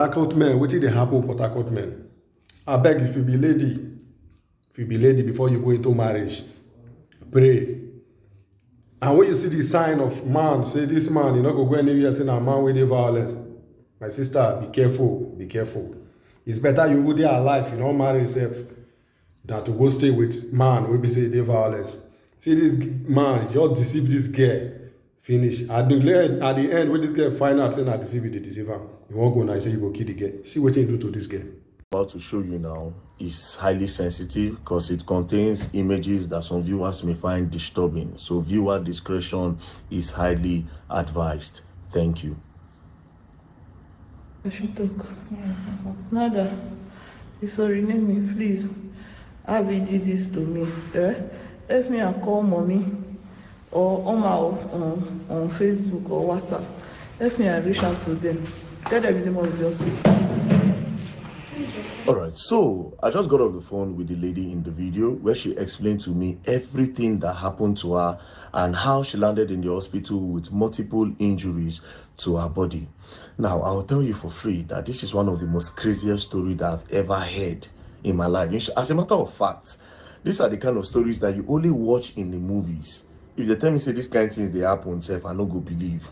Portacoth men, wetin dey happen Portacoth men? Abeg, if you be lady before you go into marriage, pray. And when you see the sign of man, say this man, you no go anywhere, say na man wey dey violence. My sister, be careful, be careful. It's better you go dey alive, you no marry yourself, than to go stay with man wey be say dey violence. See this man, just deceive this girl, finish. At the end, when this girl find out say na deceive you, dey deceive am. You wan go now, you say you go kill the girl. See wetin you do to this girl. About to show you now is highly sensitive because it contains images that some viewers may find disturbing. So viewer discretion is highly advised. Thank you. I should talk. Nada, you sorry, name me, please. Abby did this to me. Help me and call mommy or Oma on Facebook or WhatsApp. Help me and reach out to them. Tell them the most hospital. All right, so I just got off the phone with the lady in the video where she explained to me everything that happened to her and how she landed in the hospital with multiple injuries to her body. Now, I'll tell you for free that this is one of the most craziest stories that I've ever heard in my life. As a matter of fact, these are the kind of stories that you only watch in the movies. If they tell me, say, this kind of things they happen, say, I no go believe.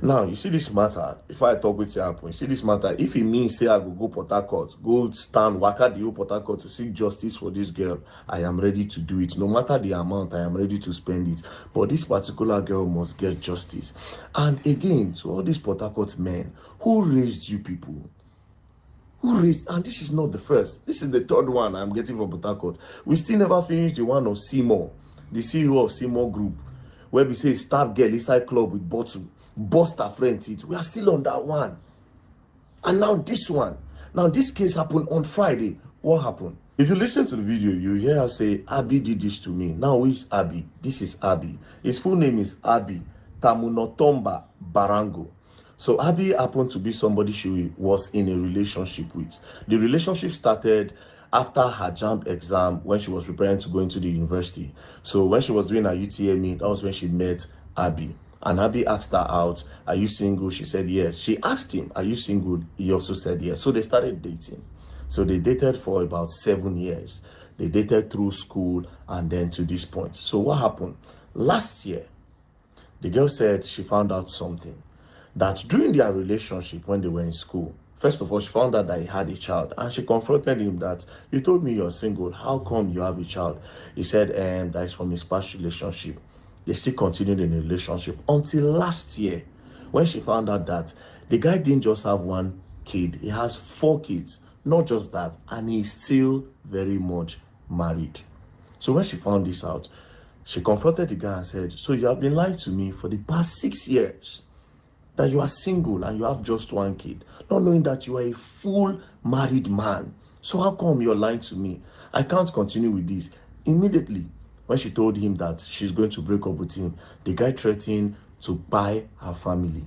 Now, you see this matter, if I talk with you happen, you see this matter, if it means, say, I go Portacoth, go stand, waka the whole Portacoth to seek justice for this girl, I am ready to do it. No matter the amount, I am ready to spend it. But this particular girl must get justice. And again, to all these Portacoth men, who raised you people? Who raised, and this is not the first, this is the third one I'm getting from Portacoth. We still never finished the one of Seymour, the CEO of Seymour Group, where we say stab girl inside club with bottle, bust her friend teeth. We are still on that one. And now this one. Now this case happened on Friday. What happened? If you listen to the video, you hear her say, Abby did this to me. Now who is Abby? This is Abby. His full name is Abby Tamunotomba Barango. So Abby happened to be somebody she was in a relationship with. The relationship started after her JAMB exam when she was preparing to go into the university. So when she was doing her UTME, that was when she met Abby. And Abby asked her out, are you single? She said yes. She asked him, are you single? He also said yes. So they started dating. So they dated for about 7 years. They dated through school and then to this point. So what happened? Last year, the girl said she found out something. That during their relationship when they were in school, first of all, she found out that he had a child. And she confronted him that, you told me you're single. How come you have a child? He said, that is from his past relationship. They still continued in a relationship until last year when she found out that the guy didn't just have one kid, he has 4 kids. Not just that, and he's still very much married. So when she found this out, she confronted the guy and said, so you have been lying to me for the past 6 years that you are single and you have just 1 kid, not knowing that you are a full married man. So how come you're lying to me? I can't continue with this. Immediately, when she told him that she's going to break up with him, the guy threatened to buy her family.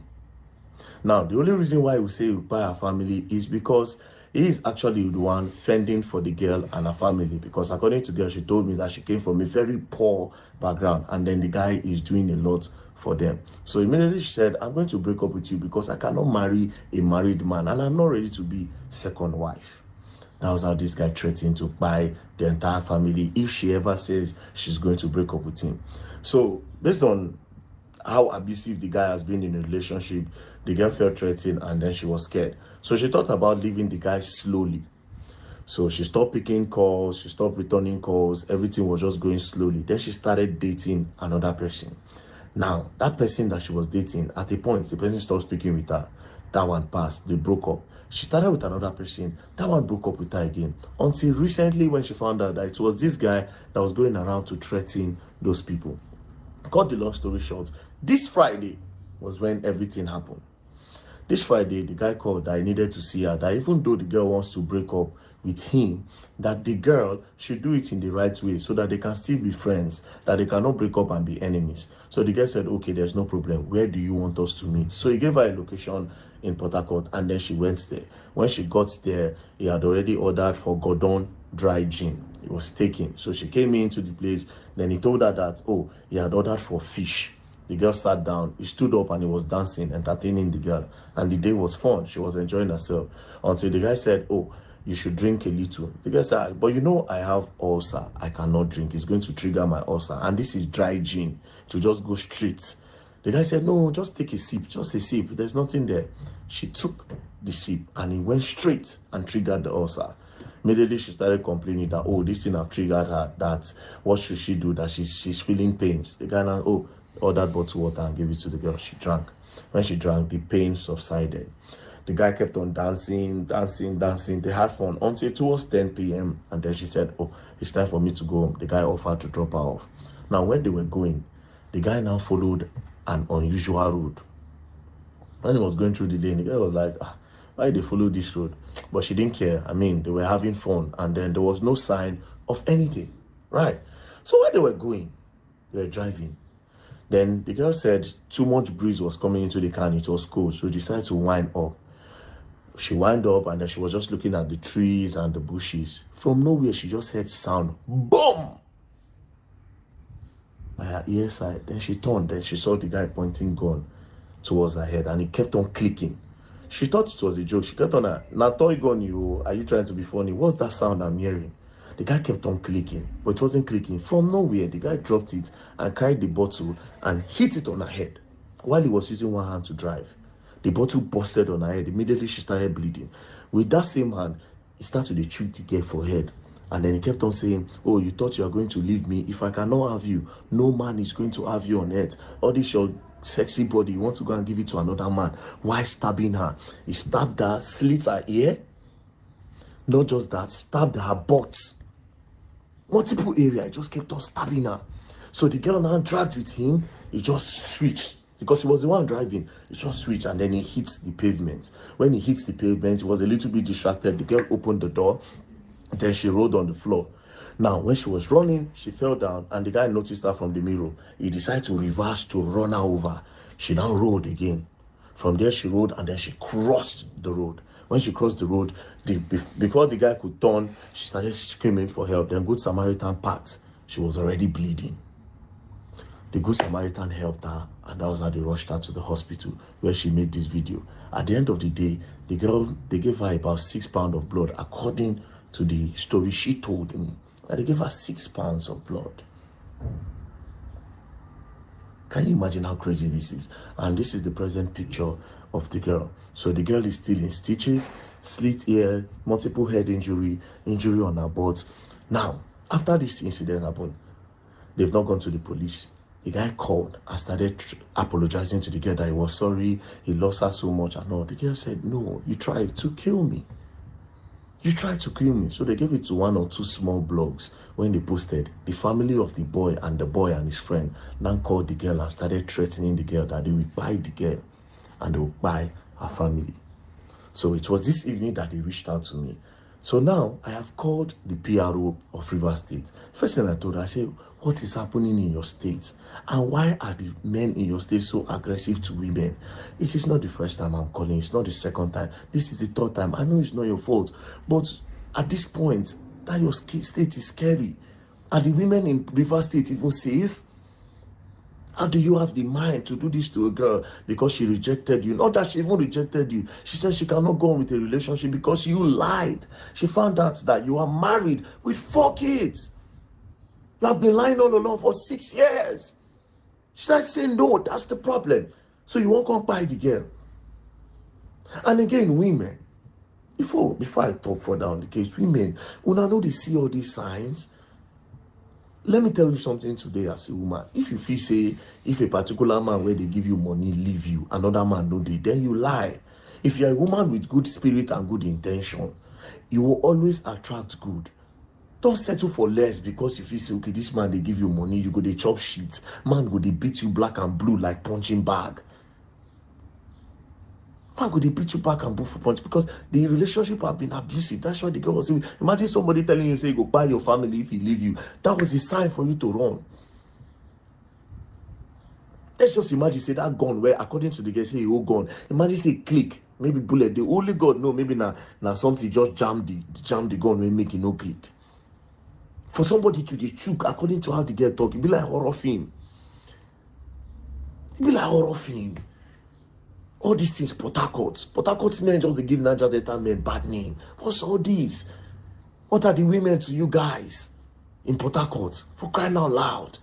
Now, the only reason why we say he will buy her family is because he is actually the one fending for the girl and her family. Because according to the girl, she told me that she came from a very poor background and then the guy is doing a lot for them. So immediately she said, I'm going to break up with you because I cannot marry a married man and I'm not ready to be second wife. That was how this guy threatened to buy the entire family if she ever says she's going to break up with him. So based on how abusive the guy has been in a relationship, the girl felt threatened and then she was scared. So she thought about leaving the guy slowly. So she stopped picking calls, she stopped returning calls, everything was just going slowly. Then she started dating another person. Now, that person that she was dating, at a point, the person stopped speaking with her. That one passed, they broke up. She started with another person, that one broke up with her again. Until recently when she found out that it was this guy that was going around to threaten those people. Cut the long story short, this Friday was when everything happened. This Friday, the guy called that I needed to see her, that even though the girl wants to break up with him, that the girl should do it in the right way so that they can still be friends, that they cannot break up and be enemies. So the girl said, okay, there's no problem. Where do you want us to meet? So he gave her a location in Portacoth and then she went there. When she got there, he had already ordered for Gordon dry gin. It was taken. So she came into the place. Then he told her that, oh, he had ordered for fish. The girl sat down, he stood up and he was dancing, entertaining the girl. And the day was fun. She was enjoying herself. Until the guy said, oh, you should drink a little. The girl said, but you know I have ulcer. I cannot drink. It's going to trigger my ulcer. And this is dry gin to just go straight. The guy said, no, just take a sip. Just a sip. There's nothing there. She took the sip and it went straight and triggered the ulcer. Immediately she started complaining that, oh, this thing have triggered her. That what should she do? That she's feeling pain. The guy now, oh, ordered bottled water and gave it to the girl. She drank. When she drank, the pain subsided. The guy kept on dancing. They had fun until it was 10 p.m. And then she said, oh, it's time for me to go home. The guy offered to drop her off. Now, when they were going, the guy now followed an unusual road. When he was going through the lane, the guy was like, why they follow this road? But she didn't care. I mean, they were having fun. And then there was no sign of anything. Right? So when they were going, they were driving. Then the girl said too much breeze was coming into the car and it was cold. So she decided to wind up. She wound up and then she was just looking at the trees and the bushes. From nowhere, she just heard sound. Boom! By her ear side. Then she turned. Then she saw the guy pointing gun towards her head. And he kept on clicking. She thought it was a joke. She kept on, now toy gun you. Are you trying to be funny? What's that sound I'm hearing? The guy kept on clicking. But it wasn't clicking. From nowhere, the guy dropped it and carried the bottle and hit it on her head while he was using one hand to drive. The bottle busted on her head. Immediately, she started bleeding. With that same hand, he started to shoot the girl for head. And then he kept on saying, oh, you thought you are going to leave me. If I cannot have you, no man is going to have you on earth. All this your sexy body, you want to go and give it to another man. Why stabbing her? He stabbed her, slit her ear. Not just that, stabbed her butt. Multiple area, he just kept on stabbing her. So the girl now dragged with him. He just switched. Because he was the one driving, he just switched and then he hits the pavement. When he hits the pavement, he was a little bit distracted. The girl opened the door, then she rolled on the floor. Now, when she was running, she fell down and the guy noticed her from the mirror. He decided to reverse to run her over. She now rolled again. From there, she rolled and then she crossed the road. When she crossed the road, before the guy could turn, she started screaming for help. Then Good Samaritan passed. She was already bleeding. The Good Samaritan helped her, and that was how they rushed her to the hospital where she made this video. At the end of the day, the girl, they gave her about 6 pounds of blood, according to the story she told me. And they gave her 6 pounds of blood. Can you imagine how crazy this is? And this is the present picture of the girl. So the girl is still in stitches, slit ear, multiple head injury on her butt. Now, after this incident happened, they've not gone to the police. The guy called and started apologizing to the girl that he was sorry, he lost her so much and all. The girl said, no, you tried to kill me. You tried to kill me. So they gave it to 1 or 2 small blogs. When they posted, the family of the boy and his friend now called the girl and started threatening the girl that they will buy the girl and they will buy her family. So it was this evening that they reached out to me. So now I have called the PRO of Rivers State. First thing I told her, I said, what is happening in your state? And why are the men in your state so aggressive to women? It is not the first time I'm calling. It's not the second time. This is the 3rd time. I know it's not your fault. But at this point, that your state is scary. Are the women in Rivers State even safe? How do you have the mind to do this to a girl because she rejected you? Not that she even rejected you. She said she cannot go on with a relationship because you lied. She found out that you are married with 4 kids. You have been lying all along for 6 years. She started saying, no, that's the problem. So you won't come buy the girl. And again, women, before I talk further on the case, women, when I know they see all these signs, let me tell you something today as a woman. If you feel, say, if a particular man where they give you money leave you, another man no dey, then you lie. If you're a woman with good spirit and good intention, you will always attract good. Don't settle for less because you feel, say, okay, this man, they give you money, you go, they chop shit. Man go, they beat you black and blue like punching bag. Man go, they beat you back and blue for punch because the relationship have been abusive. That's why the girl was saying, imagine somebody telling you, say, go buy your family if he leave you. That was a sign for you to run. Let's just imagine, say, that gun where, according to the guy, say, oh, gun. Imagine, say, click, maybe bullet. The only God know, maybe now something just jam the gun when make it no click. For somebody to the choke, according to how the girl talk, it be like horror film. It be like horror film. All these things, Portacoth men just they give Niger Delta men bad name. What's all this? What are the women to you guys in Portacoth? For crying out loud.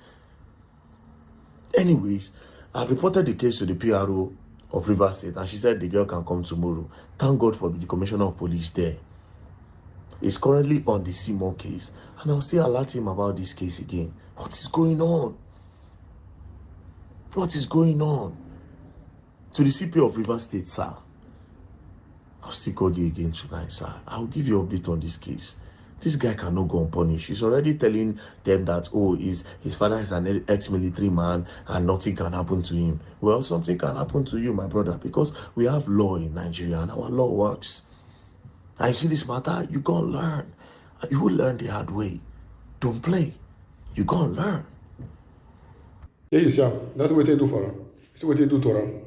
Anyways, I've reported the case to the PRO of Rivers State, and she said the girl can come tomorrow. Thank God for the commissioner of police there. He's currently on the Simon case, and I'll still alert him about this case again. What is going on? What is going on? To the CP of Rivers State, sir, I'll still call you again tonight, sir. I'll give you an update on this case. This guy cannot go unpunished. He's already telling them that, oh, his father is an ex-military man and nothing can happen to him. Well, something can happen to you, my brother, because we have law in Nigeria and our law works. I see this matter, you go and learn. You will learn the hard way. Don't play. You go and learn. Yeah, you see, that's what they do for him. That's what they do to him.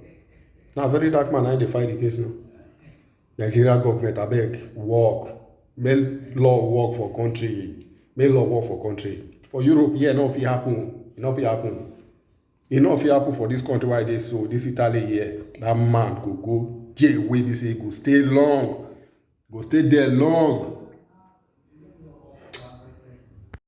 Now, very dark man, I defy the case now. Nigeria government, I beg, work. Make law work for country. Make law work for country. For Europe, yeah, enough it happen. Enough it happen. Enough it happen for this country why they so this Italy here. That man go jail way be say go stay long. Go stay there long.